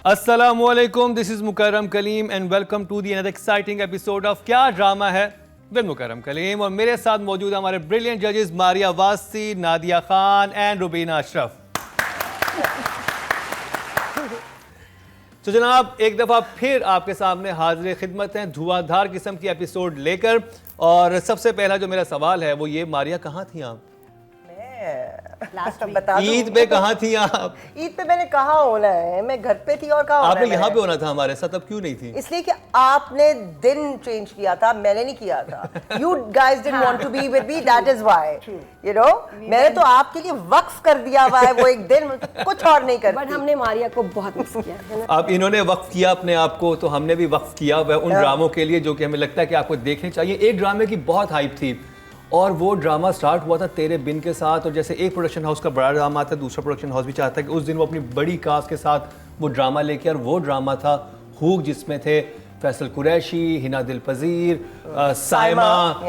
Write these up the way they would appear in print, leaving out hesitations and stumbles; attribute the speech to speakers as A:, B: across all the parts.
A: Assalamualaikum, this is Mukarram Kaleem and welcome to the another exciting episode of क्या drama है with मुकर्रम कलीम। और मेरे साथ मौजूद है हमारे ब्रिलियंट जजेस मारिया वासी, नादिया खान एंड रुबीना अशरफ। तो जनाब एक दफ़ा फिर आपके सामने हाजिर खिदमत हैं धुआंधार किस्म की एपिसोड लेकर। और सबसे पहला जो मेरा सवाल है वो ये, मारिया कहाँ थी आप? ईद पे कहाँ थी आप?
B: ईद पे मैंने कहाँ होना है, मैं घर पे थी। और कहाँ होना है?
A: आपने यहाँ पे होना था हमारे साथ, अब क्यों नहीं थी?
B: इसलिए कि आपने दिन चेंज किया था, मैंने नहीं किया था। You guys didn't want to be with me, that is why. You know, मैंने तो आपके लिए वक्फ कर दिया हुआ है वो एक दिन, कुछ और नहीं करती।
C: बट हमने मारिया को बहुत मिस किया।
A: अब इन्होंने वक्फ किया अपने आप को, तो हमने भी वक्फ किया हुआ उन ड्रामों के लिए जो कि हमें लगता है कि आपको देखने चाहिए। एक ड्रामे की बहुत हाइप थी और वो ड्रामा स्टार्ट हुआ था तेरे बिन के साथ। और जैसे एक प्रोडक्शन हाउस का बड़ा ड्रामा आता है, दूसरा प्रोडक्शन हाउस भी चाहता है कि उस दिन वो अपनी बड़ी कास्ट के साथ वो ड्रामा लेके, और वो ड्रामा था हुक, जिसमें थे फैसल कुरैशी, हिना दिल पजीर, साइमा,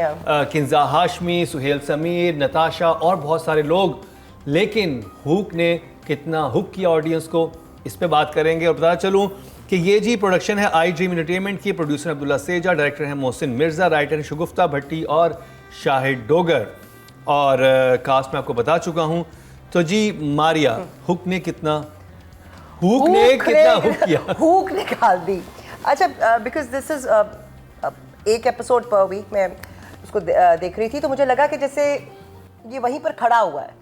A: किंजा हाशमी, सुहेल समीर, नताशा और बहुत सारे लोग। लेकिन हुक ने कितना हुक किया ऑडियंस को, इस पे बात करेंगे। और बताना चलूँ कि ये जी प्रोडक्शन है आई ड्रीम एंटरटेनमेंट की, प्रोड्यूसर अब्दुल्ला सेजा, डायरेक्टर हैं मोहसिन मिर्ज़ा, राइटर हैं शगुफ्ता भट्टी और शाहिद डोगर। और कास्ट में आपको बता चुका हूं। तो जी मारिया, हुक ने कितना हुक किया?
B: हुक निकाल दी। अच्छा, बिकॉज दिस इज एक एपिसोड पर वीक मैं उसको देख रही थी, तो मुझे लगा कि जैसे ये वहीं पर खड़ा हुआ है,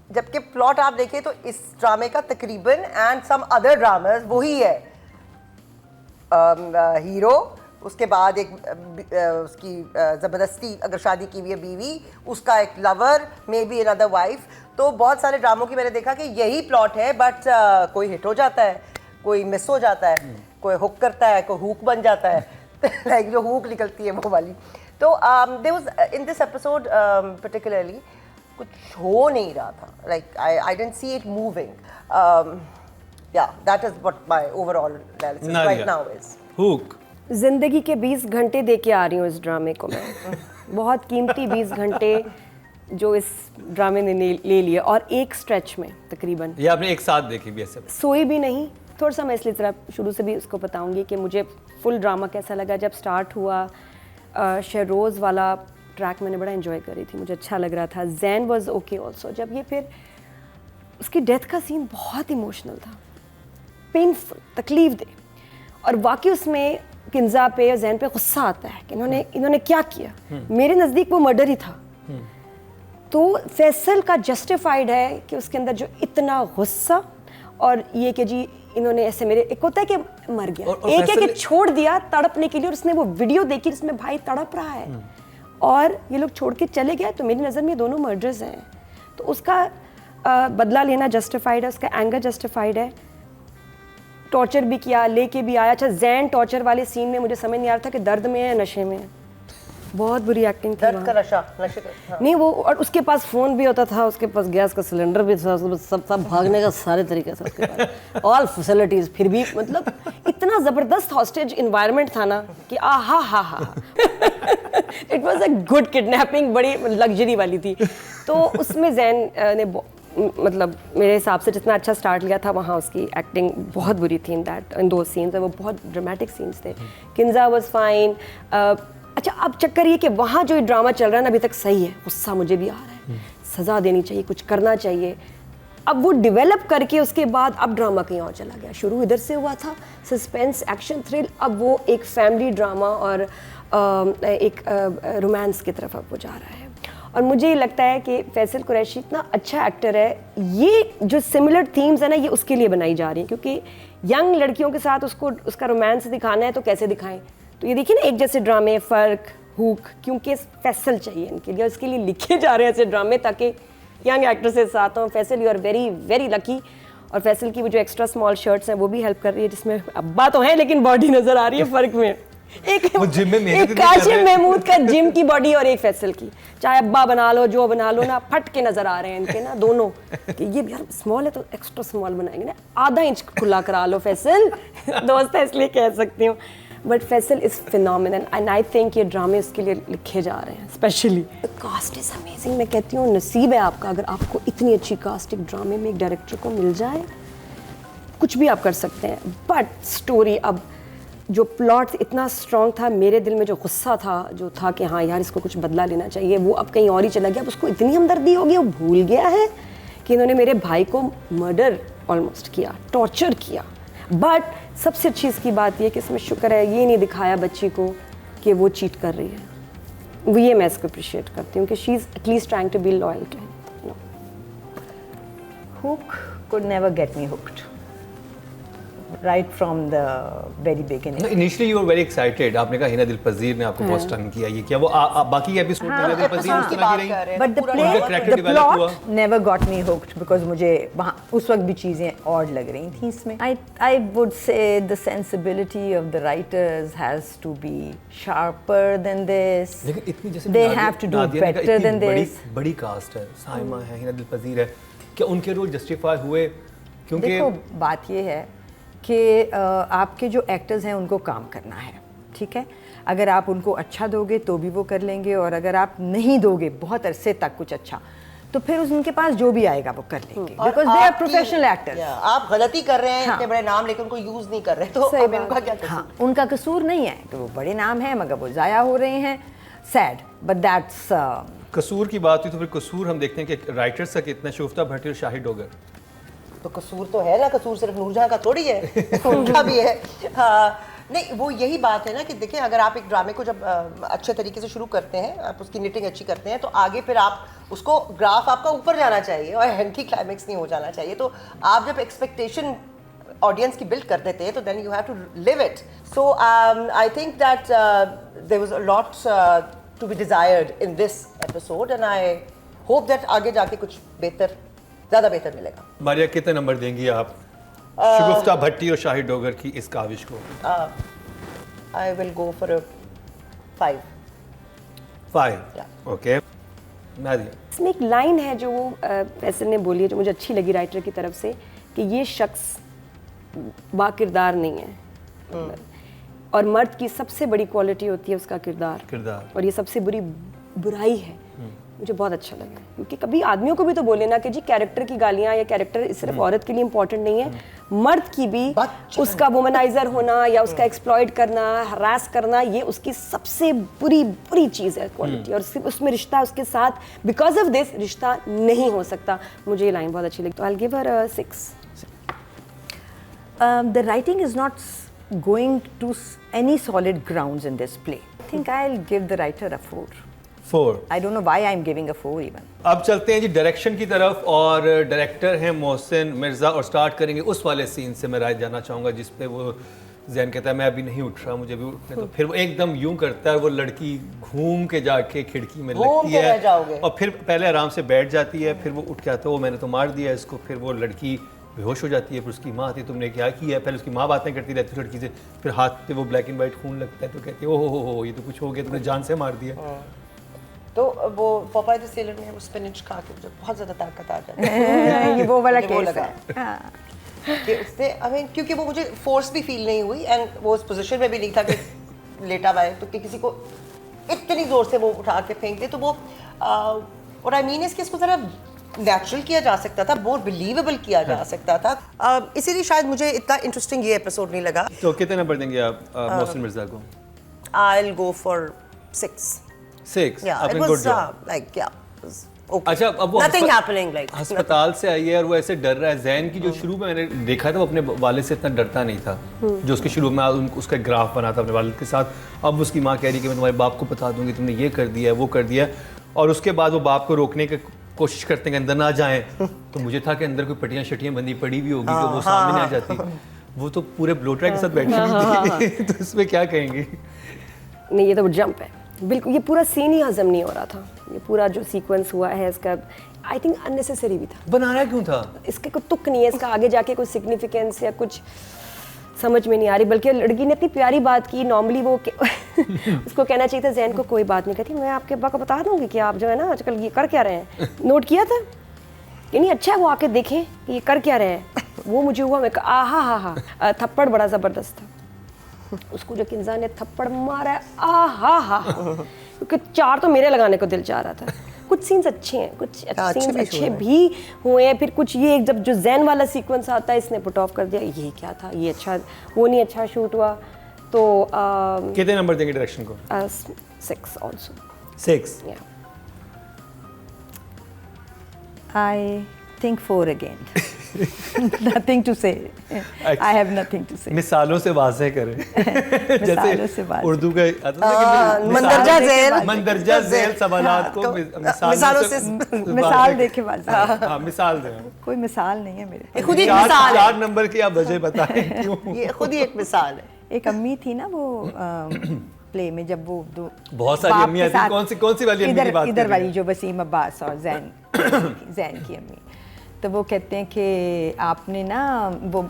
B: जबकि प्लॉट आप देखें तो इस ड्रामे का तकरीबन एंड सम अदर ड्रामास वही है। हीरो, उसके बाद एक उसकी ज़बरदस्ती अगर शादी की हुई है बीवी, उसका एक lover, may be another wife. तो बहुत सारे ड्रामों की मैंने देखा कि यही प्लॉट है, बट कोई हिट हो जाता है, कोई मिस हो जाता है, कोई हुक करता है, कोई हुक बन जाता है। लाइक जो हुक निकलती है वो वाली। तो there was in this episode particularly कुछ हो नहीं रहा था। Like I didn't see it moving. या that is what my overall analysis right now is.
A: Hook
C: जिंदगी के 20 घंटे दे के आ रही हूँ इस ड्रामे को मैं। बहुत कीमती 20 घंटे जो इस ड्रामे ने ले लिए, और एक स्ट्रेच में तकरीबन।
A: ये आपने एक साथ देखी भी ऐसे?
C: सोई भी नहीं थोड़ा सा। मैं इसलिए ज़रा शुरू से भी उसको बताऊंगी कि मुझे फुल ड्रामा कैसा लगा। जब स्टार्ट हुआ, शहरोज़ वाला ट्रैक मैंने बड़ा एंजॉय करी थी, मुझे अच्छा लग रहा था। Jain was okay also. जब ये फिर उसकी डेथ का सीन बहुत इमोशनल था, पेनफुल, तकलीफ दे, और वाकई उसमें किंजा पे या जैन पे गुस्सा आता है कि इन्होंने क्या किया। मेरे नज़दीक वो मर्डर ही था। तो फैसल का जस्टिफाइड है कि उसके अंदर जो इतना गुस्सा, और ये कि जी इन्होंने ऐसे, मेरे एक होता है कि मर गया, एक है कि छोड़ दिया तड़पने के लिए, और उसने वो वीडियो देखी जिसमें भाई तड़प रहा है और ये लोग छोड़ के चले गए। तो मेरी नज़र में दोनों मर्डर्स हैं। तो उसका बदला लेना जस्टिफाइड है, उसका एंगर जस्टिफाइड है। टॉर्चर भी किया, लेके भी आया। अच्छा, जैन टॉर्चर वाले सीन में मुझे समझ नहीं आ रहा था कि दर्द में है नशे में है। बहुत बुरी एक्टिंग थी।
B: दर्द का नशा, नशे का, हाँ।
C: नहीं वो, और उसके पास फ़ोन भी होता था, उसके पास गैस का सिलेंडर भी था, सब भागने का सारे तरीके से उसके पास ऑल फैसिलिटीज़। फिर भी मतलब इतना ज़बरदस्त हॉस्टेज इन्वायरमेंट था ना कि हा it was a good kidnapping, बड़ी लग्जरी वाली थी। तो उसमें जैन ने मतलब मेरे हिसाब से जितना अच्छा स्टार्ट लिया था, वहाँ उसकी एक्टिंग बहुत बुरी थी इन दो सीन्स। वो बहुत ड्रामेटिक सीन्स थे। Kinza was fine. अच्छा, अब चक्कर ये कि वहाँ जो ड्रामा चल रहा है ना अभी तक सही है, गुस्सा मुझे भी आ रहा है, सज़ा देनी चाहिए, कुछ करना चाहिए। अब वो डेवलप करके उसके बाद अब ड्रामा कहीं और चला गया। शुरू इधर से हुआ था, सस्पेंस, एक्शन, थ्रिल, अब वो एक फैमिली ड्रामा और एक रोमांस की तरफ अब वो जा रहा है। और मुझे ये लगता है कि फैसल कुरैशी इतना अच्छा एक्टर है, ये जो सिमिलर थीम्स है ना ये उसके लिए बनाई जा रही हैं, क्योंकि यंग लड़कियों के साथ उसका रोमांस दिखाना है तो कैसे दिखाएं। तो ये देखिए ना, एक जैसे ड्रामे, फ़र्क, हुक, क्योंकि फैसल चाहिए इनके लिए, इसके लिए लिखे जा रहे हैं ऐसे ड्रामे ताकि यंग एक्टर्स के साथ हों। Faisal, you are very very lucky. और फैसल की वो जो एक्स्ट्रा स्मॉल शर्ट्स हैं वो भी हेल्प कर रही है, जिसमें अब्बा तो है लेकिन बॉडी नज़र आ रही है फ़र्क में। एक काशिम महमूद का जिम की बॉडी और एक फैसल की, चाहे अब्बा बना लो जो बना लो ना, फट के नजर आ रहे हैं इनके ना दोनों कि ये यार स्मॉल है तो एक्स्ट्रा स्मॉल बनाएंगे ना, आधा इंच खुला करा लो फैसल। दोस्त है इसलिए कह सकती हूँ। But Faisal is phenomenal and I think ये ड्रामे उसके लिए लिखे जा रहे हैं स्पेशली। Caste is amazing. मैं कहती हूँ नसीब है आपका अगर आपको इतनी अच्छी कास्ट एक ड्रामे में एक डायरेक्टर को मिल जाए। कुछ भी आप कर सकते हैं, बट स्टोरी, अब जो प्लॉट इतना स्ट्रॉन्ग था, मेरे दिल में जो गुस्सा था, जो था कि हाँ यार इसको कुछ बदला लेना चाहिए, वो अब कहीं और ही चला गया। अब उसको इतनी हमदर्दी हो गई, वो भूल गया है कि इन्होंने मेरे भाई को मर्डर ऑलमोस्ट किया, टॉर्चर किया। बट सबसे अच्छी इसकी बात ये कि इसमें शुक्र है ये नहीं दिखाया बच्ची को कि वो चीट कर रही है। वो ये मैं इसको अप्रिशिएट करती हूँ कि she is at least trying to be loyal to him.
D: Hook could never get me hooked. Right from the very beginning.
A: Initially you were very excited, आपने कहा हिना दिल पजीर ने आपको बहुत स्टन किया, ये क्या वो बाकी एपिसोड में हिना दिल पजीर उस तरह की रही?
D: But the
A: character
D: the
A: develop हुआ?
D: plot never got me hooked because मुझे वहाँ उस वक्त भी चीज़ें odd लग रही थी इसमें. I would say the sensibility of the writers has to be sharper than this.
A: लेकिन इतनी जैसे
D: They have to do better than this.
A: बड़ी कास्ट है, साइमा है, हिना दिल पजीर है, क्या उनके रोल जस्टिफाई हुए? क्योंकि
D: देखो बात ये है कि आपके जो एक्टर्स हैं उनको काम करना है, ठीक है। अगर आप उनको अच्छा दोगे तो भी वो कर लेंगे, और अगर आप नहीं दोगे बहुत अरसे तक कुछ अच्छा, तो फिर उनके पास जो भी आएगा वो कर लेंगे, because they are professional actors.
B: आप गलती कर रहे हैं,
D: हाँ।
B: इतने बड़े नाम लेकर उनको यूज नहीं कर रहे, तो
D: सही
B: अब
D: बात।
B: इनका क्या कसूर?
D: हाँ, उनका कसूर नहीं है कि वो बड़े नाम हैं मगर वो ज़ाया हो रहे हैं, सैड, बट दैट्स
A: कसूर की बात हुई तो फिर कसूर हम देखते हैं कि राइटर्स का कितना, शोफ्ता भट्टी और शाहिद डोगर।
B: तो कसूर तो है ना, कसूर सिर्फ नूरजहां का थोड़ी है, उनका भी है। हाँ, नहीं वो यही बात है ना कि देखिए अगर आप एक ड्रामे को जब अच्छे तरीके से शुरू करते हैं, आप उसकी निटिंग अच्छी करते हैं, तो आगे फिर आप उसको ग्राफ आपका ऊपर जाना चाहिए और एंटी क्लाइमेक्स नहीं हो जाना चाहिए। तो आप जब एक्सपेक्टेशन ऑडियंस की बिल्ड कर देते हैं तो then you have to live it. So I think that there was a lot to be desired in this episode and I hope that आगे जाके कुछ बेहतर, ज़्यादा बेहतर मिलेगा।
A: मारिया कितने नंबर देंगी आप शगुफ्ता भट्टी और शाहिद डोगर की इस काविश को?
B: I will go for 5।
A: 5 okay. Nadia,
C: इसमें एक लाइन है जो वो फैसल ने बोली है, जो मुझे अच्छी लगी राइटर की तरफ से, कि ये शख्स बाकिरदार नहीं है, और मर्द की सबसे बड़ी क्वालिटी होती है उसका किरदार, और ये सबसे बड़ी बुराई है। मुझे बहुत अच्छा लगा, क्योंकि कभी आदमियों को भी तो बोले ना कि जी कैरेक्टर की गालियाँ या कैरेक्टर सिर्फ औरत के लिए इंपॉर्टेंट नहीं है, मर्द की भी उसका वुमनाइजर होना या उसका एक्सप्लॉइट करना, हरास करना, ये उसकी सबसे बुरी चीज़ है क्वालिटी, और सिर्फ उसमें रिश्ता उसके साथ बिकॉज ऑफ दिस रिश्ता नहीं हो सकता। मुझे ये लाइन बहुत अच्छी लगी, तो I give her 6।
D: The writing is not going to any solid grounds in this play. I think I'll give the writer a 4.
A: 4।
D: I don't know why I'm giving a 4 even.
A: अब चलते हैं जी direction की तरफ, और director हैं मोहसिन मिर्ज़ा, और start करेंगे उस वाले सीन से। मैं राय जानना चाहूँगा जिस पे वो जैन कहता है मैं अभी नहीं उठ रहा, मुझे भी उठने, तो फिर वो एकदम यूं करता है, वो लड़की घूम के जाके खिड़की में लगती है और फिर पहले आराम से बैठ जाती है, फिर वो उठ के आता है, वो मैंने तो मार दिया इसको, फिर वो लड़की बेहोश हो जाती है, फिर उसकी माँ आती है, तुमने क्या किया? पहले उसकी माँ बातें करती रहती है लड़की से, फिर हाथ पे वो ब्लैक एंड वाइट खून लगता है, तो कहती है ओहो हो ये तो कुछ हो गया, तुमने जान से मार दिया।
B: तो वो पॉपाई द सेलर में वो स्पिनच खा के मुझे बहुत ज़्यादा ताकत आ जाती है।
D: ये वो वाला
B: मुझे वो
D: केस
B: लगा।
D: है। हाँ।
B: कि उससे आई मीन क्योंकि वो मुझे फोर्स भी फील नहीं हुई, एंड वो उस पोजीशन में भी नहीं था कि लेटा हुआ है, तो कि किसी को इतनी जोर से वो उठा के फेंक दे, तो वो और आई मीन इसके इसको ज़रा नेचुरल किया जा सकता था, मोर बिलीवेबल किया जा सकता था, इसीलिए शायद मुझे इतना इंटरेस्टिंग ये एपिसोड नहीं लगा।
A: तो कितने नंबर देंगे आप मोहसिन मिर्ज़ा को?
B: I will go for 6।
A: 6।
B: Yeah, it
A: आपने
B: was
A: good job.
B: like yeah, it was okay.
A: अच्छा, अब वो
B: nothing happening like
A: अस्पताल से आई है और वो ऐसे डर रहा है। जैन की जो शुरू में मैंने देखा था वो अपने वालिद से इतना डरता नहीं था, जो उसके शुरू में उसका ग्राफ बना था अपने वालिद के साथ। अब उसकी माँ कह रही कि मैं तुम्हारे बाप को बता दूंगी, तुमने ये कर दिया वो कर दिया, और उसके बाद वो बाप को रोकने की कोशिश करते हैं कि अंदर ना जाएं, तो मुझे था कि अंदर कोई पट्टियाँ शटियाँ बंदी पड़ी हुई होगी तो वो सामने नहीं आ जाती। वो तो पूरे ब्लोटर के साथ बैठी हुई थी, तो इसमें क्या कहेंगे?
C: नहीं, ये तो जंप है बिल्कुल, ये पूरा सीन ही हजम नहीं हो रहा था, ये पूरा जो सीक्वेंस हुआ है इसका आई थिंक अननेसेसरी भी था।
A: बनाया क्यों था?
C: इसके कोई तुक नहीं है, इसका आगे जाके कोई सिग्निफिकेंस या कुछ समझ में नहीं आ रही, बल्कि लड़की ने इतनी प्यारी बात की, नॉर्मली वो उसको कहना चाहिए था जैन को कोई बात नहीं, कहती मैं आपके अब्बा को बता दूंगी कि आप जो है ना आजकल ये कर क्या रहे हैं। नोट किया था कि नहीं? अच्छा है वो आके देखें कि ये कर क्या रहे हैं। वो मुझे हुआ, मैं हा थप्पड़ बड़ा ज़बरदस्त था उसको जो किन्जा ने थप्पड़ मारा है, क्योंकि 4 तो मेरे लगाने को दिल चाह रहा था। कुछ सीन्स अच्छे हैं, कुछ
B: अच्छे
C: सीन्स
B: भी
C: अच्छे
B: हुए हैं।
C: भी हुए हैं। फिर कुछ ये जब जो जैन वाला सीक्वेंस आता है इसने पुट ऑफ कर दिया, ये क्या था, ये अच्छा वो नहीं अच्छा शूट हुआ। तो
A: कितने नंबर देंगे डायरेक्शन को?
C: 6 also.
A: 6।
D: I think 4 again. Nothing to say. I have nothing to say.
A: मिसालों से वाज़ेह करें।
D: मिसालों से वाज़ेह।
A: उर्दू का आता था कि
B: मंदरजा झेल
A: मंदरजा झेल सवालात को
B: मिसालों से
D: मिसाल देखे बाज़।
A: हाँ मिसाल दें।
D: कोई मिसाल नहीं है मेरे।
B: ये खुद ही एक मिसाल है,
A: 4 नंबर की आप वजह बताएं क्यों?
B: ये खुद ही एक मिसाल है।
D: एक अम्मी थी ना वो प्ले में, जब वो दो
A: बहुत सारी
D: बाप
A: अम्मियाँ
D: के
A: थी,
D: साथ-
A: कौन सी वाली अम्मी की बात कर
D: इधर
A: रही
D: वाली
A: हैं?
D: जो वसीम अब्बास और जैन की अम्मी। तो वो कहते हैं कि आपने ना, वो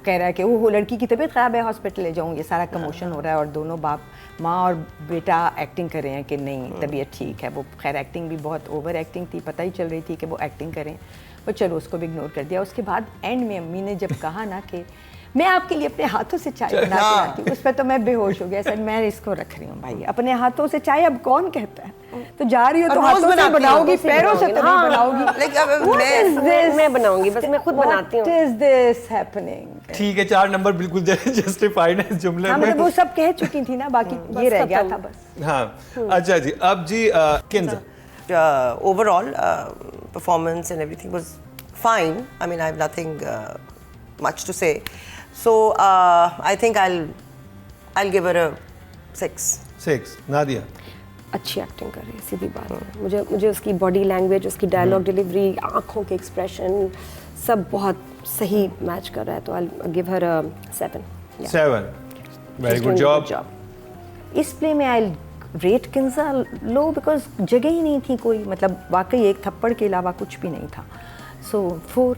D: कह रहा है कि वो लड़की की तबीयत ख़राब है, हॉस्पिटल ले जाऊँ, ये सारा कमोशन हो रहा है और दोनों बाप माँ और बेटा एक्टिंग कर रहे हैं कि नहीं तबीयत ठीक है। वो खैर एक्टिंग भी बहुत ओवर एक्टिंग थी, पता ही चल रही थी कि वो एक्टिंग करें, वो चलो उसको भी इग्नोर कर दिया। उसके बाद एंड में अम्मी ने जब कहा ना कि मैं आपके लिए अपने हाथों से चाय बना के लाती हूँ, उस पर तो मैं बेहोश हो गया। सर मैं इसको रख रही हूँ भाई, अपने हाथों से चाय अब कौन कहता है? तो जा रही हो तो
B: रोज
D: हाथों से
B: बनाती
D: बनाओगी,
B: हूँ,
D: पैरों से तो नहीं बनाओगी।
B: लेकिन अब
D: What is this?
C: मैं बनाऊंगी, बस मैं खुद बनाती हूँ।
D: What is this happening?
A: ठीक है, 4 नंबर बिल्कुल जस्टिफाइड है इस जुमले
D: हाँ
A: में।
D: मतलब वो सब कह चुकी थी ना, बाकी ये रह गया था बस।
A: हाँ अच्छा जी, अब जी Kinza
B: Overall, performance and everything was fine. I mean, I have nothing much to say. So I think I'll give her a 6.
A: 6। Nadia?
C: अच्छी एक्टिंग कर रही है, सीधी बात है। मुझे उसकी बॉडी लैंग्वेज, उसकी डायलॉग डिलीवरी, आंखों के एक्सप्रेशन सब बहुत सही मैच कर रहा है। तो I give her 7।
A: 7। Very good job.
D: इस प्ले में आई रेट किन्जा लो बिकॉज जगह ही नहीं थी कोई, मतलब वाकई एक थप्पड़ के अलावा कुछ भी नहीं था। सो 4।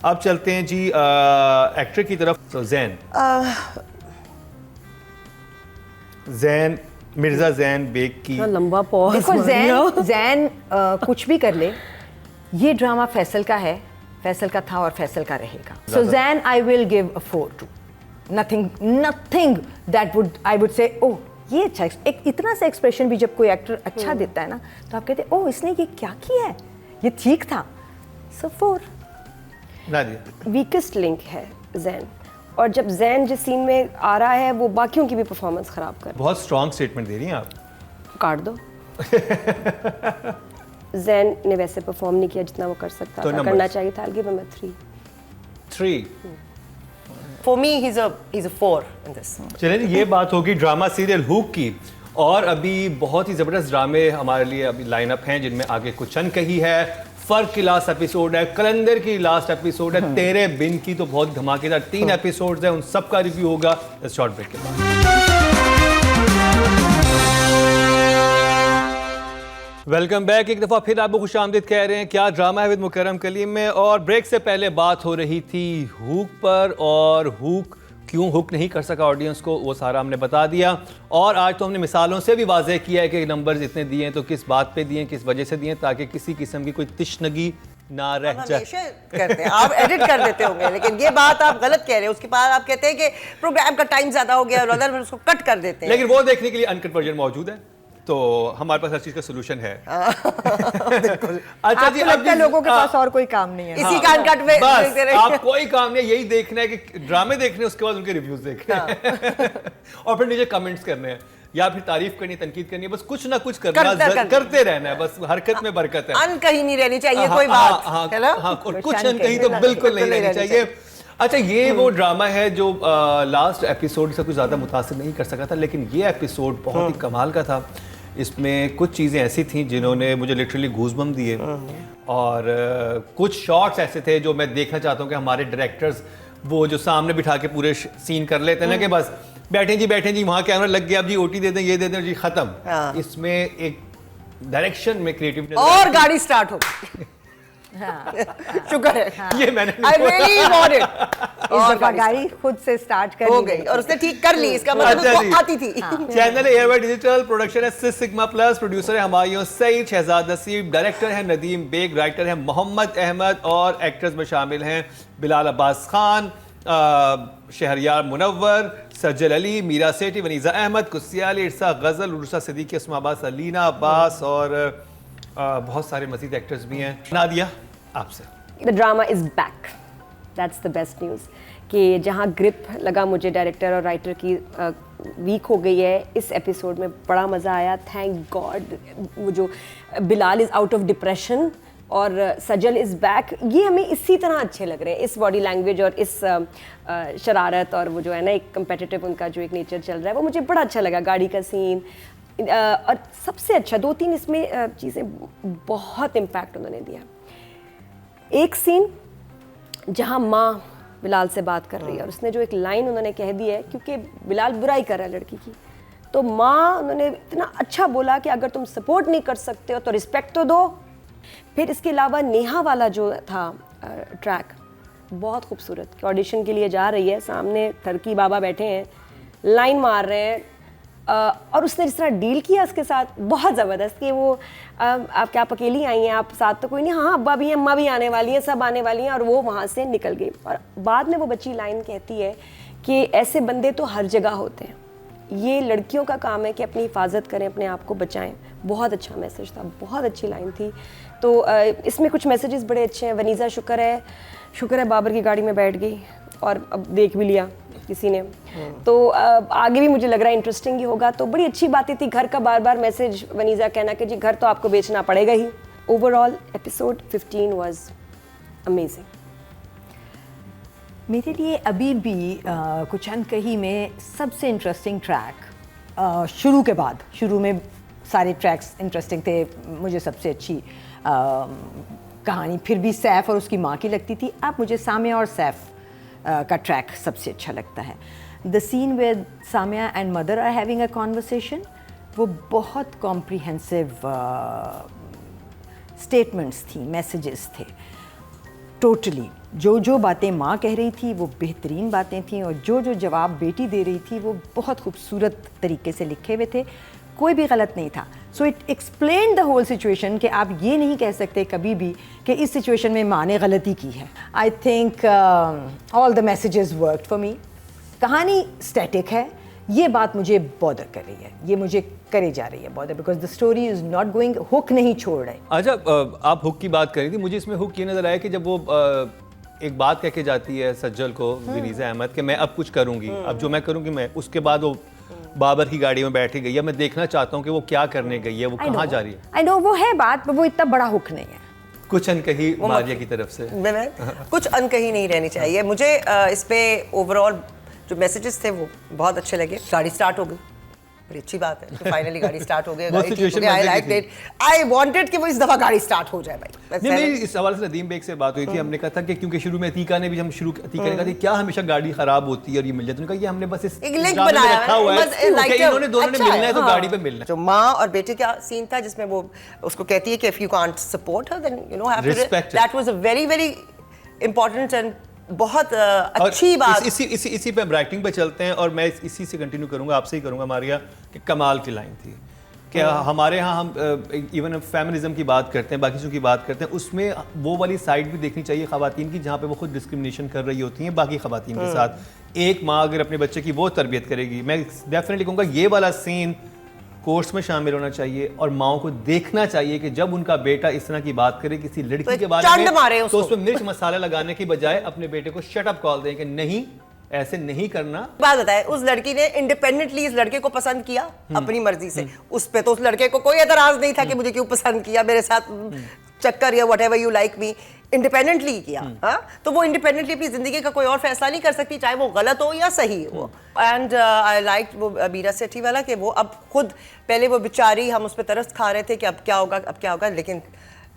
A: अब चलते हैं जी एक्टर की तरफ। तो जैन मिर्जा जैन बेग की।
C: लंबा पॉज।
D: देखो जैन कुछ भी कर ले, ये ड्रामा फैसल का है, फैसल का था और फैसल का रहेगा। So Jain I will give a 4 too. Nothing that would I would say oh ये अच्छा। एक इतना सा एक्सप्रेशन भी जब कोई एक्टर अच्छा देता है ना, तो आप कहते हैं ओह इसने ये क्या किया है, ये ठीक था। सो 4।
A: नादिया?
C: वीकेस्ट लिंक है जैन, और जब जैन जिस सीन में आ रहा है वो बाकियों की भी परफॉर्मेंस खराब कर
A: बहुत स्ट्रॉन्ग स्टेटमेंट दे रही हैं आप।
C: काट दो। जैन ने वैसे परफॉर्म नहीं किया जितना वो कर सकता
A: तो
C: था,
A: numbers?
C: करना चाहिए था। I'll give him a 3।
A: 3।
B: For me, he's a 4 in this.
A: चलिए ये बात होगी ड्रामा सीरियल हुक की, और अभी बहुत ही ज़बरदस्त ड्रामे हमारे लिए अभी लाइनअप हैं, जिनमें आगे कुछ कही है, फर्क की लास्ट एपिसोड है, कलंदर की लास्ट एपिसोड है, तेरे बिन की तो बहुत धमाकेदार 3 एपिसोड्स हैं, उन सब का रिव्यू होगा इस शॉर्ट ब्रेक के बाद। Welcome back. एक दफ़ा फिर आपको खुशामदीद कह रहे हैं, क्या ड्रामा है विद मुकर्रम कलीम में। और ब्रेक से पहले बात हो रही थी हुक पर, और हुक क्यों हुक नहीं कर सका ऑडियंस को, वो सारा हमने बता दिया। और आज तो हमने मिसालों से भी वाज़ेह किया है कि नंबर्स इतने दिए हैं तो किस बात पे दिए, किस वजह से दिए, ताकि किसी किस्म की कोई तिश्नगी ना रह जाए।
B: हमेशा करते हैं, आप एडिट कर देते होंगे, लेकिन ये बात आप गलत कह रहे हैं। उसके बाद आप कहते हैं कि प्रोग्राम का टाइम ज्यादा हो गया और अदर उसको कट कर देते हैं।
A: लेकिन वो देखने के लिए अनकट वर्जन मौजूद है, तो हमारे पास हर चीज का सोल्यूशन है। अच्छा जी,
D: आपको लगता है लोगों के पास और कोई काम नहीं है?
B: इसी का अनकट में
A: बस
B: देखते रहिए।
A: आप कोई काम नहीं है, यही देखना है कि ड्रामे देखने, उसके बाद उनके रिव्यूज देखने हैं। और फिर नीचे कमेंट्स करने हैं, या फिर तारीफ करनी है, तनकीद करनी है, बस कुछ ना कुछ करते रहना है, बस हरकत में बरकत है।
B: अन कहीं नहीं रहनी चाहिए कोई बात, है ना?
A: कुछ अनकही तो बिल्कुल नहीं रहनी चाहिए। अच्छा, ये वो ड्रामा है जो लास्ट एपिसोड से कुछ ज़्यादा मुतासिर नहीं कर सका था, लेकिन ये एपिसोड बहुत ही कमाल का था। इसमें कुछ चीज़ें ऐसी थी जिन्होंने मुझे लिटरली गूज़बम्प दिए, और कुछ शॉट्स ऐसे थे जो मैं देखना चाहता हूँ कि हमारे डायरेक्टर्स वो जो सामने बिठा के पूरे सीन कर लेते हैं ना, कि बस बैठे जी वहाँ कैमरा लग गया, अब जी ओटी दे दें, ये दे दें जी, ख़त्म। इसमें एक डायरेक्शन में क्रिएटिव
B: और गाड़ी स्टार्ट हो गई। शुक्र है,
A: ये मैंने
B: I really want it।
D: इस दफा गाड़ी खुद से स्टार्ट कर
B: हो गई और उसने ठीक कर ली, इसका मतलब
A: अच्छा जी।
B: उसको आती थी।
A: चैनल है एयरवाई डिजिटल, प्रोडक्शन है सिस सिग्मा प्लस, प्रोड्यूसर है हमायूं सईद, शहजाद नसीब, डायरेक्टर है नदीम बेग, राइटर है मोहम्मद अहमद, और एक्टर्स में शामिल हैं बिलाल अब्बास खान, शहरयार मुनव्वर, सज्जल अली, मीरा सेठी, वनीज़ा अहमद, कुस्सिया अली, इरसा गजल, उर्सा सिद्दीकी, अस्मा अब्बास, अलीना अब्बास और बहुत सारे मज़ीद एक्टर्स भी हैं। नादिया, आपसे।
C: The drama is back, that's the best news. कि जहाँ ग्रिप लगा मुझे डायरेक्टर और राइटर की वीक हो गई है, इस एपिसोड में बड़ा मज़ा आया, थैंक गॉड। वो जो Bilal is out of depression और सजल इज़ बैक, ये हमें इसी तरह अच्छे लग रहे हैं, इस बॉडी लैंग्वेज और इस शरारत और वो जो है ना एक कम्पेटिटिव उनका जो एक नेचर चल रहा है, वो मुझे बड़ा अच्छा लगा। गाड़ी का सीन और सबसे अच्छा 2-3 इसमें चीज़ें बहुत इम्पैक्ट उन्होंने दिया। एक सीन जहाँ माँ बिलाल से बात कर रही है और उसने जो एक लाइन उन्होंने कह दी है, क्योंकि बिलाल बुराई कर रहा है लड़की की, तो माँ उन्होंने इतना अच्छा बोला कि अगर तुम सपोर्ट नहीं कर सकते हो तो रिस्पेक्ट तो दो। फिर इसके अलावा नेहा वाला जो था ट्रैक बहुत खूबसूरत, कि ऑडिशन के लिए जा रही है, सामने टर्की बाबा बैठे हैं, लाइन मार रहे हैं और उसने जिस तरह डील किया उसके साथ बहुत ज़बरदस्त, कि वो आप क्या अकेली आई हैं, आप साथ तो कोई नहीं, हाँ अब्बा भी हैं, अम्मा भी आने वाली हैं, सब आने वाली हैं, और वो वहाँ से निकल गई। और बाद में वो बच्ची लाइन कहती है कि ऐसे बंदे तो हर जगह होते हैं, ये लड़कियों का काम है कि अपनी हिफाजत करें, अपने आप को बचाएं। बहुत अच्छा मैसेज था, बहुत अच्छी लाइन थी। तो इसमें कुछ मैसेजेस बड़े अच्छे हैं। वनीज़ा शुक्र है बाबर की गाड़ी में बैठ गई और अब देख भी लिया किसी ने, तो आगे भी मुझे लग रहा है इंटरेस्टिंग ही होगा। तो बड़ी अच्छी बातें थी, घर का बार बार मैसेज वनीज़ा कहना कि जी घर तो आपको बेचना पड़ेगा ही। Overall episode 15 was amazing.
D: मेरे लिए अभी भी कुछ अनकही में सबसे इंटरेस्टिंग ट्रैक शुरू में सारे ट्रैक्स इंटरेस्टिंग थे, मुझे सबसे अच्छी कहानी फिर भी सैफ और उसकी माँ की लगती थी। अब मुझे सामिया और सैफ का ट्रैक सबसे अच्छा लगता है। The scene with Samia and mother are having a conversation, वो बहुत कॉम्प्रिहेंसिव स्टेटमेंट्स थी, मैसेजेस थे। टोटली जो बातें माँ कह रही थी वो बेहतरीन बातें थीं, और जो जवाब बेटी दे रही थी वो बहुत खूबसूरत तरीके से लिखे हुए थे, कोई भी गलत नहीं था। So it explain the whole situation कि आप ये नहीं कह सकते कभी भी कि इस सिचुएशन में माँ ने गलती की है। I think all the messages worked for me. कहानी स्टैटिक है, ये बात मुझे बॉदर कर रही है, ये मुझे करे जा रही है bother, because the story is not going, hook नहीं छोड़ रहे।
A: अच्छा, आप हुक की बात कर रही थी, मुझे इसमें हुक ये नजर आया कि जब वो एक बात कह के जाती है सज्जल को, वनीज़ा अहमद, कि मैं अब कुछ करूंगी, अब जो मैं करूंगी मैं, उसके बाद वो बाबर की गाड़ी में बैठ गई है, मैं देखना चाहता हूँ कि वो क्या करने गई है, वो कहाँ जा रही है।
D: आई नो वो है बात, पर वो इतना बड़ा हुक नहीं है।
A: कुछ अनकही मारिया की तरफ से
B: कुछ अनकही नहीं रहनी चाहिए। मुझे इस पे ओवरऑल जो मैसेजेस थे वो बहुत अच्छे लगे। गाड़ी स्टार्ट हो गई, बड़ी अच्छी बात है, तो फाइनली गाड़ी स्टार्ट हो गई। I like it, I wanted कि वो इस दफा गाड़ी स्टार्ट हो जाए भाई।
A: नहीं, इस हवाले से नदीम बेग से बात हुई थी, हमने कहा था कि क्योंकि शुरू में अतीका ने भी, हम शुरू अतीका ने कहा था क्या हमेशा गाड़ी खराब होती है और ये मिल जाती है, ये हमने बस इस
B: एक लिंक
A: ड्रामे में
B: बनाया
A: रखा हुआ है कि इन्होंने दोनों ने मिलना है तो गाड़ी पे मिलना है।
B: जो माँ और बेटे का सीन था जिसमें वो उसको कहती है कि if you can't support her then you know have to, that was a very very important and बहुत अच्छी बात।
A: इसी पे राइटिंग पे चलते हैं और मैं इसी से कंटिन्यू करूंगा, आपसे ही करूंगा मारिया, कि कमाल की लाइन थी कि हमारे यहाँ हम इवन फेमिनिज्म की बात करते हैं, बाकी चीज़ों की बात करते हैं, उसमें वो वाली साइड भी देखनी चाहिए ख़वातीन की, जहाँ पे वो खुद डिस्क्रिमिनेशन कर रही होती हैं बाकी ख़वातीन के साथ। एक माँ अगर अपने बच्चे की वो तरबियत करेगी, मैं डेफिनेटली कहूँगा ये वाला सीन कोर्स में शामिल होना चाहिए और माओ को देखना चाहिए कि जब उनका बेटा इस तरह की बात करे किसी लड़की के बारे में, तो उसमें मिर्च मसाला लगाने की बजाय अपने बेटे को शट अप कॉल दें कि नहीं, ऐसे नहीं करना।
B: बात बताए, उस लड़की ने इंडिपेंडेंटली इस लड़के को पसंद किया अपनी मर्जी से, उस पे तो उस लड़के को कोई एतराज नहीं था कि मुझे क्यों पसंद किया, मेरे साथ चक्कर या whatever you like me, independently किया। हाँ, तो वो इंडिपेंडेंटली अपनी जिंदगी का कोई और फैसला नहीं कर सकती, चाहे वो गलत हो या सही हो। एंड आई लाइक वो मीरा सेठी वाला कि वो अब खुद, पहले वो बेचारी, हम उस पर तरस खा रहे थे कि अब क्या होगा, लेकिन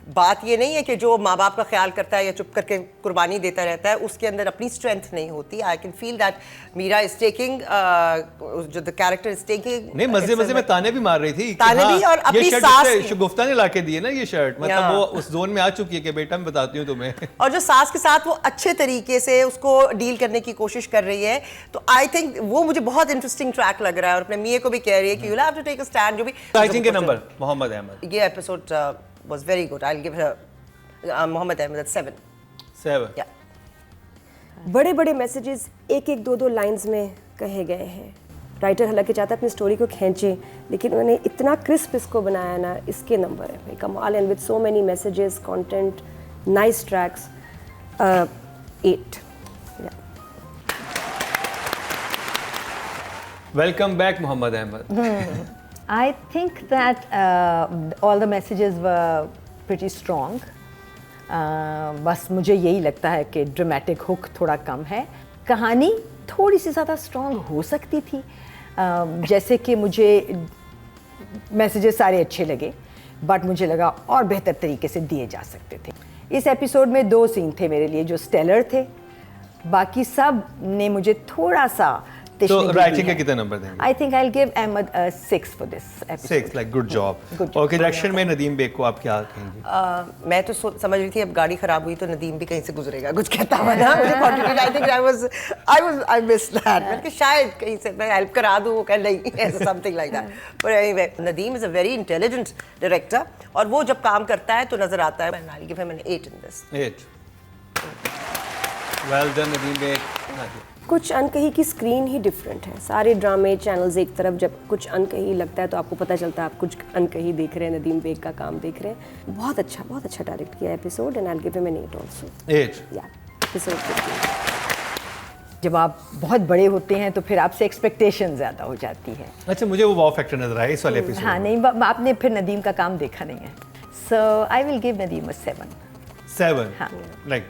B: बात ये नहीं है कि जो माँ बाप का ख्याल करता है या चुप करके कुर्बानी देता रहता है उसके अंदर अपनी स्ट्रेंथ नहीं होती। I can feel that Meera is taking, जो द कैरेक्टर इज टेकिंग,
A: नहीं मजे में ताने भी मार रही थी,
B: ताने भी, और अपनी सास
A: गुफ्ता ने लाके दी है ना ये शर्ट, मतलब वो उस जोन में आ चुकी है कि बेटा मैं बताती हूँ तुम्हें, और
B: जो सास के साथ वो अच्छे तरीके से उसको डील करने की कोशिश कर रही है। तो आई थिंक वो मुझे बहुत इंटरेस्टिंग ट्रैक लग रहा है, और अपने मियां को भी कह रही है कि you have to take a stand. जो भी
A: राइटिंग के नंबर मोहम्मद अहमद,
B: ये episode was very good. I'll give her Muhammad Ahmed at 7.
A: 7.
B: Yeah.
C: बड़े बड़े मैसेजेस एक एक दो दो लाइंस में कहे गए हैं। राइटर हालांकि चाहता है अपनी स्टोरी को खींचे, लेकिन उन्होंने इतना क्रिस्प इसको बनाया ना, इसके नंबर है भाई कमाल। And with so many messages, content, nice tracks, 8।
A: Welcome back Mohammad Ahmad.
D: I think that all the messages were pretty strong. बस मुझे यही लगता है कि ड्रामेटिक हुक थोड़ा कम है, कहानी थोड़ी सी ज़्यादा स्ट्रॉन्ग हो सकती थी। जैसे कि मुझे मैसेजेस सारे अच्छे लगे, बट मुझे लगा और बेहतर तरीके से दिए जा सकते थे। इस एपिसोड में 2 सीन थे मेरे लिए जो स्टेलर थे, बाकी सब ने मुझे थोड़ा सा
A: तो राइटिंग के कितने नंबर देंगे?
D: I think I will give Ahmad 6 for this episode.
A: 6, like good job. Okay, direction में नदीम बेग को आप क्या कहेंगे?
B: मैं तो समझ रही थी अब गाड़ी खराब हुई तो नदीम भी कहीं से गुजरेगा, कुछ कहता हुआ ना मुझे confident. I think I miss that, मैं कि शायद कहीं से मैं हेल्प करा दूं, वो कह नहीं ऐसा something like that. But anyway, Nadeem is a very intelligent director, और वो जब काम करता है तो नजर आता है। I will give him an 8 in this.
A: 8। Well done Nadeem Baig.
C: कुछ अनकही की स्क्रीन ही डिफरेंट है। सारे ड्रामे चैनल्स एक तरफ, जब कुछ अनकही लगता है तो आपको पता चलता है आप कुछ अनकही देख रहे हैं, नदीम बेग का काम देख रहे हैं। बहुत अच्छा डायरेक्ट किया episode, and I will give him an 8 also.
A: 8
C: या एपिसोड 15।
D: जब आप बहुत बड़े होते हैं तो फिर आपसे एक्सपेक्टेशन ज़्यादा हो जाती है।
A: अच्छा, मुझे वो वाव फैक्टर नजर आया इस वाले एपिसोड।
D: हाँ नहीं, आपने फिर नदीम का काम देखा नहीं है। सो आई विल गिव नदीम अ 7।
A: 7,
D: हाँ।
A: Like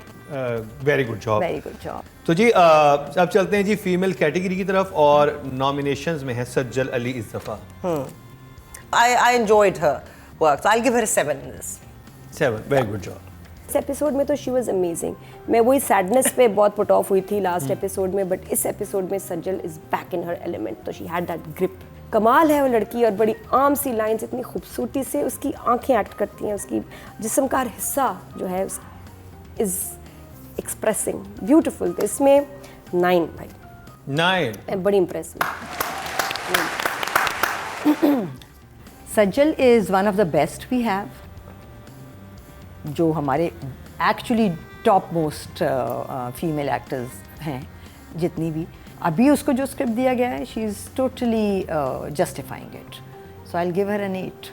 A: very good job.
D: Very good job.
A: तो जी अब चलते हैं जी फीमेल कैटेगरी की तरफ, और नॉमिनेशंस में है सज्जल अली इज़्ज़फ़ा।
B: I enjoyed her work, so I'll give her a 7 in this.
A: 7, very good job.
C: इस एपिसोड में तो शी वाज अमेजिंग। मैं वही सैडनेस पे बहुत पुट ऑफ हुई थी लास्ट एपिसोड में, बट इस एपिसोड में सज्जल is back in her element, तो शी हैड दैट ग्रिप। कमाल है वो लड़की, और बड़ी आम सी लाइंस इतनी खूबसूरती से उसकी आंखें एक्ट करती हैं, उसकी जिस्म का हिस्सा जो है इज एक्सप्रेसिंग ब्यूटीफुल। तो इसमें 9 भाई,
A: 9।
C: मैं बड़ी इम्प्रेस हूँ।
D: Sajal is one of the best we have, जो हमारे actually top most female actors हैं जितनी भी। अभी उसको जो स्क्रिप्ट दिया गया है, she is totally justifying it, so I will give her an 8।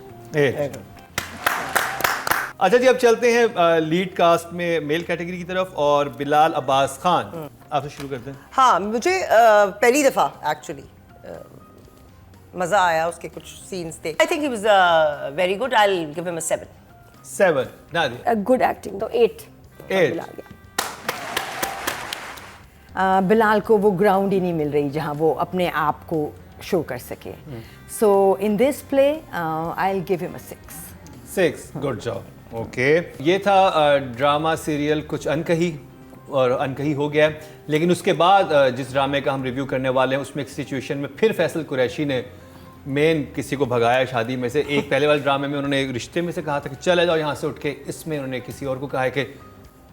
A: अच्छा जी, अब चलते हैं लीड कास्ट में मेल कैटेगरी की तरफ, और बिलाल अब्बास खान, आपसे शुरू करते हैं।
B: हाँ, मुझे पहली दफ़ा एक्चुअली मज़ा आया, उसके कुछ सीन्स थे। I think he was very good. I will give him a 7।
A: 7, Nadia.
C: Good acting, तो 8।
A: 8।
D: बिलाल को वो ग्राउंड ही नहीं मिल रही जहाँ वो अपने आप को शो कर सके। So in this play I will give him a 6।
A: Good job. Okay, ये था ड्रामा सीरियल कुछ अनकही, और अनकही हो गया। लेकिन उसके बाद जिस ड्रामे का हम रिव्यू करने वाले हैं, उसमें एक सिचुएशन में फिर फैसल कुरैशी ने मेन किसी को भगाया शादी में से। एक पहले वाले ड्रामे में उन्होंने एक रिश्ते में से कहा था कि चले जाओ यहाँ से उठ के, इसमें उन्होंने किसी और को कहा है कि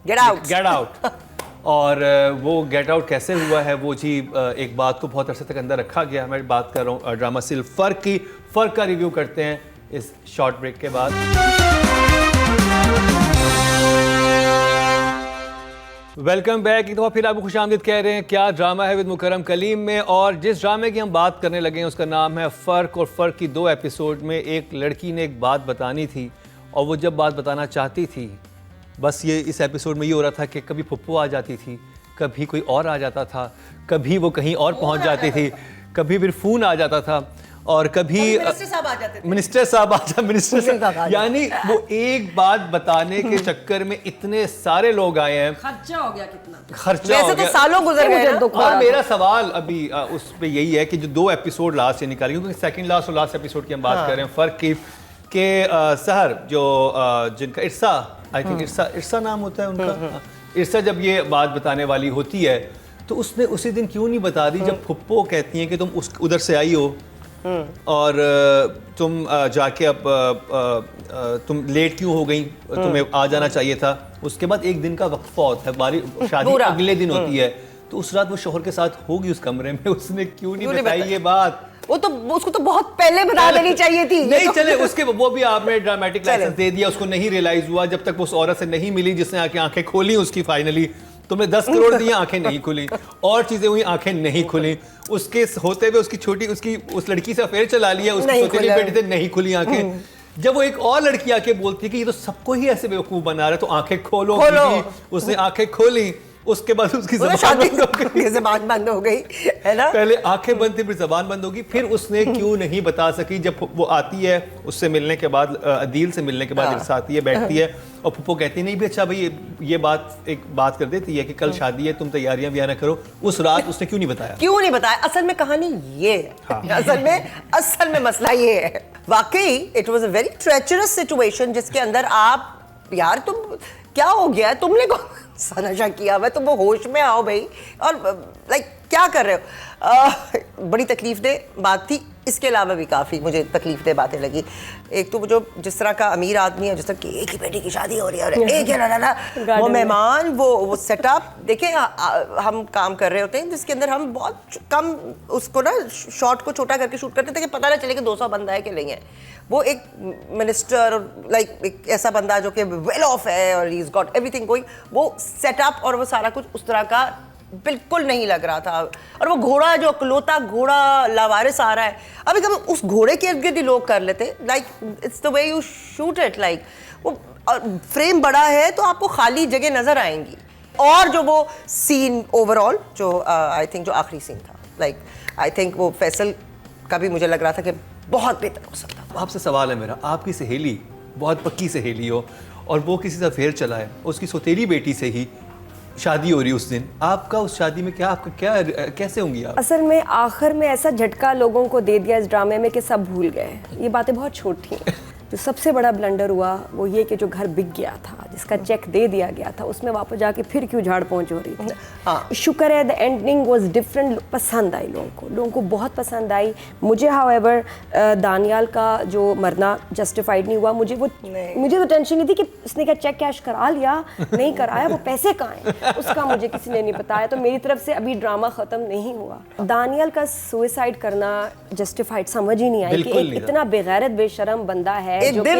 A: गेट आउट। और वो गेट आउट कैसे हुआ है वो जी एक बात को बहुत अरसे तक अंदर रखा गया। मैं बात कर रहा हूँ ड्रामा सीरियल फ़र्क का रिव्यू करते हैं इस शॉर्ट ब्रेक के बाद। Welcome back. एक दफ़ा फिर आपको खुशामदीद कह रहे हैं क्या ड्रामा है विद मुकर्रम कलीम में, और जिस ड्रामे की हम बात करने लगे हैं उसका नाम है फ़र्क। और फ़र्क की 2 एपिसोड में एक लड़की ने एक बात बतानी थी, और वो जब बात बताना चाहती थी, बस ये इस एपिसोड में ये हो रहा था कि कभी फुप्पू आ जाती थी, कभी कोई और आ जाता था, कभी वो कहीं और पहुंच जाती थी, कभी फिर फ़ोन आ जाता था, और कभी
B: मिनिस्टर साहब आ जाते थे।
A: मिनिस्टर साहब यानी वो एक बात बताने के चक्कर में इतने सारे लोग आए हैं।
C: खर्चा हो गया कितना,
A: खर्चा हो
B: वैसे
A: गया।
B: तो सालों गुजर गए ना।
A: और मेरा सवाल अभी उस पे यही है कि जो 2 एपिसोड लास्ट से निकाली, क्योंकि सेकंड लास्ट और लास्ट एपिसोड की हम बात कर रहे हैं फ़र्क की, के सहर जो जिनका इरसा, आई थिंक इरसा नाम होता है उनका, इरसा जब ये बात बताने वाली होती है तो उसने उसी दिन क्यों नहीं बता दी जब फुप्पो कहती हैं कि तुम उधर से आई हो और तुम जाके अब तुम लेट क्यों हो गई, तुम्हें आ जाना चाहिए था। उसके बाद एक दिन का वक्फा होता है, शादी अगले दिन होती है, तो उस रात वो शोहर के साथ होगी उस कमरे में, उसने क्यों नहीं बताई ये बात?
B: वो तो उसको तो बहुत पहले बता देनी चाहिए थी।
A: नहीं चले उसके वो भी आपने ड्रामेटिक लाइसेंस दे दिया, उसको नहीं रियलाइज हुआ जब तक वो उस औरत से नहीं मिली जिसने आके आंखें खोली उसकी फाइनली, तुमने 10 करोड़ दिए, आंखें नहीं खुली, और चीजें हुई, आंखें नहीं खुली, उसके होते हुए उसकी उस लड़की से अफेयर चला लिया, उसकी सौतेली बेटी से नहीं खुली आंखें। जब वो एक और लड़की आके बोलती है कि ये तो सबको ही ऐसे बेवकूफ बना रहा है, तो आंखें खोलो। उसने आंखें खोली, उसके बाद उसकी
B: ज़बान बंद हो गई, है ना?
A: पहले आंखें बंद थी, फिर जबान बंद होगी। फिर उसने क्यों नहीं बता सकी, जब वो आती है उससे मिलने के बाद, अदील से मिलने के बाद एक साथ है, बैठती है और पप्पो कहती नहीं भी अच्छा भाई ये एक बात कर देती है कि कल शादी है, तुम तैयारियां भी आना करो। उस रात उसने क्यों नहीं बताया?
B: असल में कहानी ये है। असल में मसला ये है, वाकई it was a very treacherous situation, जिसके अंदर आप यार तुम क्या हो गया है, तुमने कौन सा नशा किया हुआ है, तुम वो होश में आओ भाई, और लाइक क्या कर रहे हो। बड़ी तकलीफदेह बात थी। इसके अलावा भी काफ़ी मुझे तकलीफदेह बातें लगी। एक तो जो जिस तरह का अमीर आदमी है, जिस तरह की एक ही बेटी की शादी हो रही है और एक ही वो मेहमान, वो सेटअप देखिए। हम काम कर रहे होते हैं जिसके अंदर हम बहुत कम उसको ना शॉट को छोटा करके शूट करते थे कि पता ना चले कि 200 बंदा है कि नहीं है। वो एक मिनिस्टर और लाइक एक ऐसा बंदा जो कि वेल ऑफ है और he is got everything going, वो सेटअप और वो सारा कुछ उस तरह का बिल्कुल नहीं लग रहा था। और वो घोड़ा जो अकलौता घोड़ा लावारिस आ रहा है, अभी कभी उस घोड़े के इर्द गिर्द ही लोग कर लेते, like it's the way you shoot it, like वो फ्रेम बड़ा है तो आपको खाली जगह नजर आएंगी। और जो वो सीन ओवरऑल जो आई थिंक जो आखिरी सीन था, लाइक आई थिंक वो फैसल का भी मुझे लग रहा था कि बहुत बेहतर हो सकता।
A: आपसे सवाल है मेरा, आपकी सहेली बहुत पक्की सहेली हो और वो किसी से अफेयर चला है, उसकी सौतेली बेटी से ही शादी हो रही उस दिन, आपका उस शादी में क्या कैसे होंगी आप?
C: असल में आखिर में ऐसा झटका लोगों को दे दिया इस ड्रामे में कि सब भूल गए। ये बातें बहुत छोटी हैं। जो सबसे बड़ा ब्लंडर हुआ वो ये कि जो घर बिक गया था, जिसका चेक दे दिया गया था, उसमें वापस जाके फिर क्यों झाड़ पहुंच हो रही थी। शुक्र है द एंडिंग वाज डिफरेंट, पसंद आई लोगों को बहुत पसंद आई। मुझे हाउएवर दानियाल का जो मरना जस्टिफाइड नहीं हुआ। मुझे तो टेंशन नहीं थी कि उसने क्या चेक कैश करा लिया, नहीं कराया, वो पैसे कहाँ हैं उसका मुझे किसी ने नहीं बताया। तो मेरी तरफ से अभी ड्रामा खत्म नहीं हुआ। दानियाल का सुसाइड करना जस्टिफाइड समझ ही नहीं आई कि एक इतना बेगैरत बेशरम बंदा है जो कि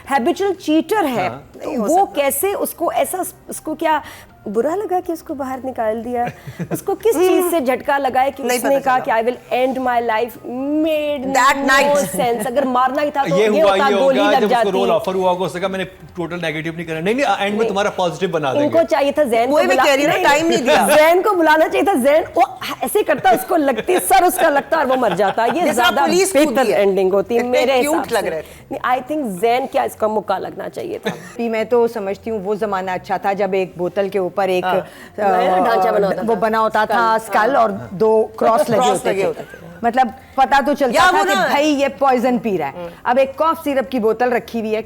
C: हैबिचुअल चीटर है, तो वो कैसे उसको ऐसा, उसको क्या बुरा लगा कि उसको बाहर निकाल दिया? उसको किस चीज से झटका लगा है कि उसने कहा कि I will end my life, made no sense. अगर मारना ही था तो ये होता, गोली लग जाती।
A: रोल ऑफर हुआ होगा, उसने कहा मैंने टोटल नेगेटिव नहीं करना। नहीं एंड में तुम्हारा पॉजिटिव बना देंगे।
C: इनको चाहिए था जैन को,
B: टाइम नहीं दिया,
C: जैन को बुलाना चाहिए था। जैन वो ऐसे करता, उसको लगती सर उसका लगता और वो मर जाता। ये ज्यादा बेहतर एंडिंग होती मेरे हिसाब से। आई थिंक जैन क्या इसका मुक्का लगना चाहिए था।
D: मैं तो समझती हूँ वो जमाना अच्छा था जब एक बोतल के पर एक
C: ढांचा
D: वो बना होता था स्कल और 2 क्रॉस लगे होते थे। मतलब पता तो चलता था कि भाई ये पॉइजन पी रहा है। अब एक कॉफ सिरप की बोतल रखी हुई है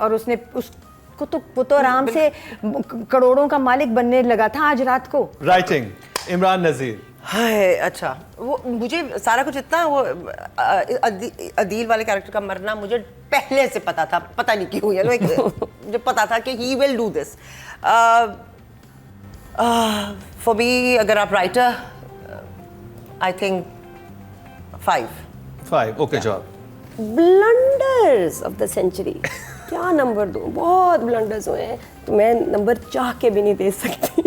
D: और उसने उसको तो वो तो आराम से करोड़ों का मालिक बनने लगा था आज रात को।
A: राइटिंग इमरान नज़ीर।
B: हाय अच्छा, वो मुझे सारा कुछ इतना वो अदील वाले कैरेक्टर का मरना मुझे पहले से पता था, पता नहीं क्यों यार मुझे पता था कि he will do this. For me अगर आप राइटर, आई थिंक 5
A: ओके जवाब।
C: ब्लंडर्स ऑफ द सेंचुरी क्या नंबर दूं? बहुत ब्लंडर्स हुए हैं, तो मैं नंबर चाह के भी नहीं दे सकती।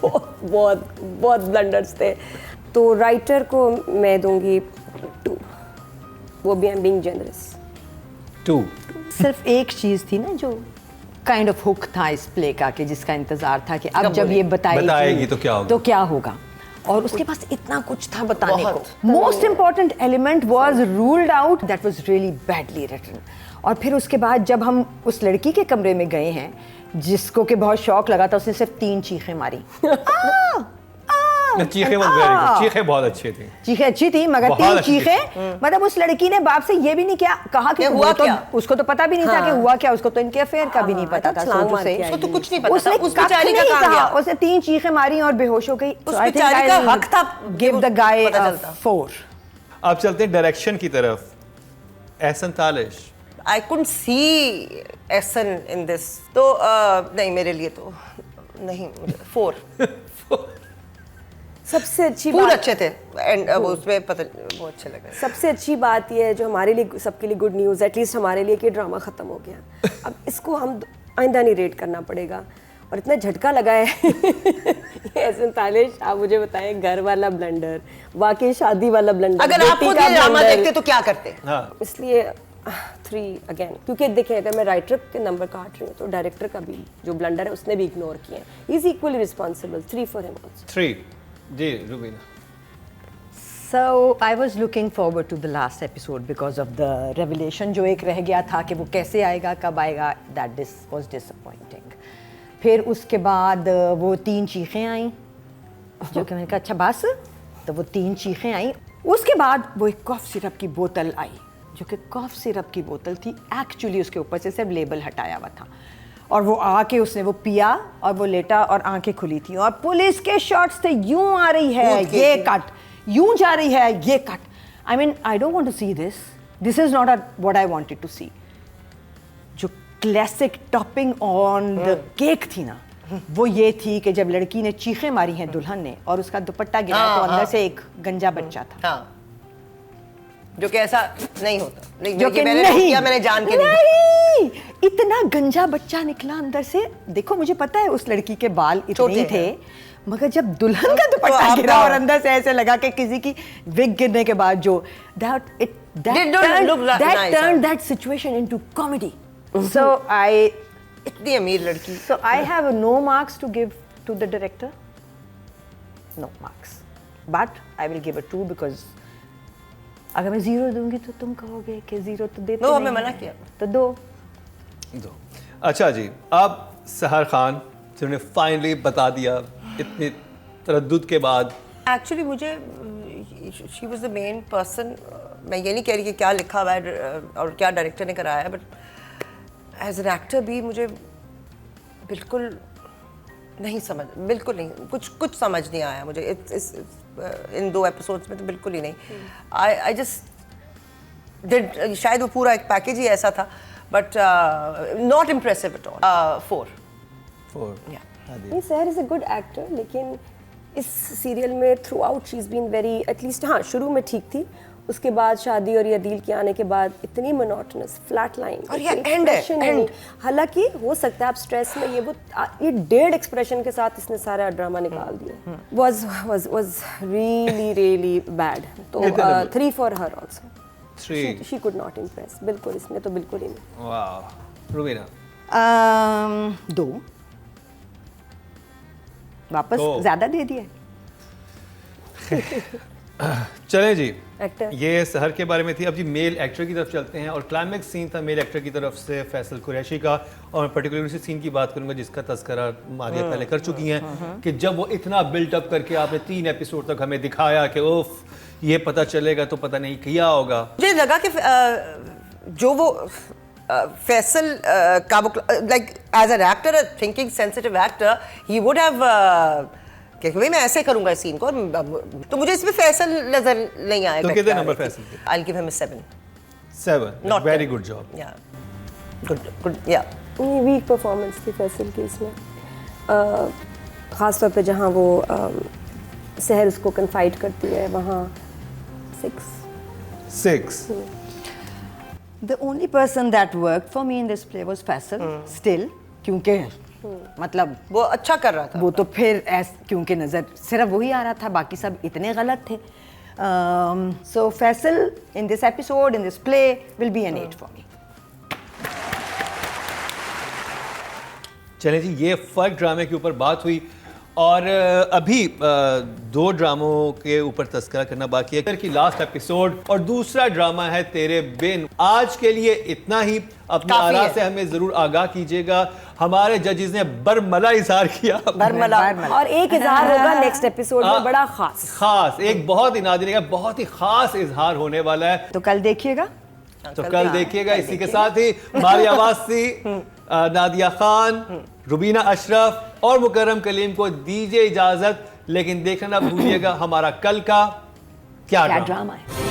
C: बहुत ब्लंडर्स थे। तो राइटर को मैं दूंगी 2, वो भी आई एम बीइंग जेनरस।
A: 2
D: सिर्फ एक चीज थी ना जो काइंड ऑफ हुक था इस प्ले का, कि जिसका इंतजार था कि अब जब ये बताएगी तो क्या होगा। और उसके पास इतना कुछ था बताने को। Most important element was ruled out, that was really badly written. और फिर उसके बाद जब हम उस लड़की के कमरे में गए हैं, जिसको कि बहुत शौक लगा था, उसने सिर्फ 3 चीखें मारी।
A: चीखें बहुत अच्छी थी,
D: चीखें अच्छी थी, मगर 3 चीखें, मतलब उस लड़की ने बाप से ये भी नहीं कहा कि हुआ क्या। उसको तो पता भी नहीं था कि हुआ क्या, उसको तो इनके अफेयर का भी नहीं पता था।
B: उसको तो कुछ नहीं पता था।
D: उसने उसने 3 चीखें मारी और बेहोश हो गई।
B: उस बेचारी का हक था,
D: गिव द गाय 4।
A: अब चलते हैं डायरेक्शन की तरफ। Ehsan Talish.
B: I couldn't see Ehsan in this, तो नहीं मेरे लिए तो नहीं, 4।
C: सबसे अच्छी
B: बात,
C: बात
B: अच्छे थे एंड वो उसमें पता वो अच्छे लगे।
C: सबसे अच्छी बात ये है जो हमारे लिए, सबके लिए गुड न्यूज़, एटलीस्ट हमारे लिए, कि ड्रामा ख़त्म हो गया। अब इसको हम आइंदा नहीं रेट करना पड़ेगा। और इतना झटका लगा है ऐसे तालिश, आप मुझे बताएं घर वाला ब्लंडर, वाकई शादी वाला ब्लंडर,
B: अगर आप खुद ये ड्रामा देखते तो क्या करते?
A: हाँ
C: इसलिए 3 अगेन, क्योंकि देखिए अगर मैं राइटर के नंबर काट रही हूँ तो डायरेक्टर का भी जो ब्लंडर है उसने भी इग्नोर किए हैं। He is equally responsible. 3 for him also.
A: 3 जी Rubina.
D: So I was looking forward to the last episode because of the revelation जो एक रह गया था कि वो कैसे आएगा, कब आएगा, that was disappointing. फिर उसके बाद वो 3 चीखें आई जो कि मैंने कहा अच्छा बस, तो वो 3 चीखें आई। उसके बाद वो एक कॉफ सिरप की बोतल आई जो कि कॉफ सिरप की बोतल थी, एक्चुअली उसके ऊपर से सिर्फ लेबल हटाया हुआ था, और वो आके उसने वो पिया और वो लेटा और आंखें खुली थी और पुलिस के शॉट्स थे, यूं आ रही है ये कट, यूं जा रही है ये cut. I mean I don't want to see this is not what I wanted to see. जो classic topping on the cake थी ना, वो ये थी कि जब लड़की ने चीखें मारी हैं दुल्हन ने और उसका दुपट्टा गिरा तो अंदर से एक गंजा बच्चा था।
B: हाँ, जो कि ऐसा नहीं होता,
D: जो कि
B: मैंने जान के
D: नहीं, इतना गंजा बच्चा निकला अंदर से। देखो मुझे पता है उस लड़की के बाल इतने ही थे, मगर जब दुल्हन का दुपट्टा गिरा और अंदर से ऐसे लगा कि किसी की विग गिरने के बाद जो that turned that situation into comedy. So
B: इतनी अमीर लड़की।
D: So I have no marks to give to the director. No marks. But I will give a 2 because अगर मैं 0 दूंगी तो तुम कहोगे कि 0 तो देते नहीं।
B: हमें मना किया
D: तो 2।
A: अच्छा जी, अब सहर खान जिन्होंने फाइनली बता दिया इतने तरद्दुद के बाद।
B: एक्चुअली मुझे she was the main person. मैं ये नहीं कह रही कि क्या लिखा हुआ है और क्या डायरेक्टर ने कराया है, बट एज एन एक्टर भी मुझे बिल्कुल नहीं समझ, बिल्कुल नहीं, कुछ समझ नहीं आया मुझे इन 2 एपिसोड्स में, तो बिल्कुल ही नहीं। आई जस्ट डिड, शायद वो पूरा एक पैकेज ही ऐसा था, but not impressive at all. 4
C: नहीं, सहर इज अ गुड एक्टर, लेकिन इस सीरियल में throughout she is been very, at least हाँ शुरू में ठीक थी, उसके बाद शादी और यदील के आने के बाद इतनी मोनोटोनस फ्लैट लाइन,
B: और ये एंड है।
C: हालांकि हो सकता है आप स्ट्रेस में ये 1.5 एक्सप्रेशन के साथ इसने सारा ड्रामा निकाल दिया। was really bad। तो 3 for her also।
A: 3
C: she could not impress, बिल्कुल, इसने तो बिल्कुल ही नहीं।
A: वाह रूबीना।
D: 2 वापस ज्यादा दे दिया।
A: चलें जी,
C: एक्टर
A: ये सहर के बारे में थी। अब जी मेल एक्टर की तरफ चलते हैं, और क्लाइमैक्स सीन था मेल एक्टर की तरफ से फैसल कुरैशी का, और मैं पर्टिकुलर उसी सीन की बात करूंगा जिसका तज़किरा मारिया पहले कर चुकी हैं, कि जब वो इतना बिल्टअप करके आपने 3 एपिसोड तक हमें दिखाया कि उफ ये पता चलेगा तो पता नहीं किया होगा।
B: मुझे लगा कि जो वो फैसल का वो like as an actor, thinking sensitive actor, he would have कि भाई मैं ऐसे करूंगा इस सीन को, तो मुझे इसमें फैसल नजर नहीं आया।
A: तो कितने नंबर फैसल के?
B: I'll give him a 7.
A: 7 very good job.
B: Yeah, good yeah।
C: Weak performance थी फैसल की इसमें, ख़ास तौर पे जहाँ वो सहर उसको कन्फाइड करती है, वहाँ 6।
D: The only person that worked for me in this play was Faisal, still, क्योंकि मतलब
B: वो अच्छा कर रहा था,
D: वो तो फिर क्योंकि नज़र सिर्फ वही आ रहा था, बाकी सब इतने गलत थे। So Faisal in this episode, in this play, will be an 8 for me.
A: चलें जी, ये फर्क ड्रामे के ऊपर बात हुई, और अभी 2 ड्रामों के ऊपर तज़किरा करना बाकी है कि लास्ट एपिसोड, और दूसरा ड्रामा है तेरे बिन। आज के लिए इतना ही। अपनी आरा से हमें जरूर आगाह कीजिएगा। हमारे जजेस ने बरमला इज़हार किया,
B: बरमला,
C: और एक इज़हार होगा नेक्स्ट एपिसोड में, बड़ा खास
A: एक बहुत ही नादिर का बहुत ही खास इज़हार होने वाला है,
D: तो कल देखिएगा।
A: तो कल देखिएगा। इसी के साथ ही मारिया वासी, नादिया खान, रुबीना अशरफ और मुकर्रम कलीम को दीजिए इजाजत, लेकिन देखना ना भूलिएगा हमारा कल का क्या ड्रामा है।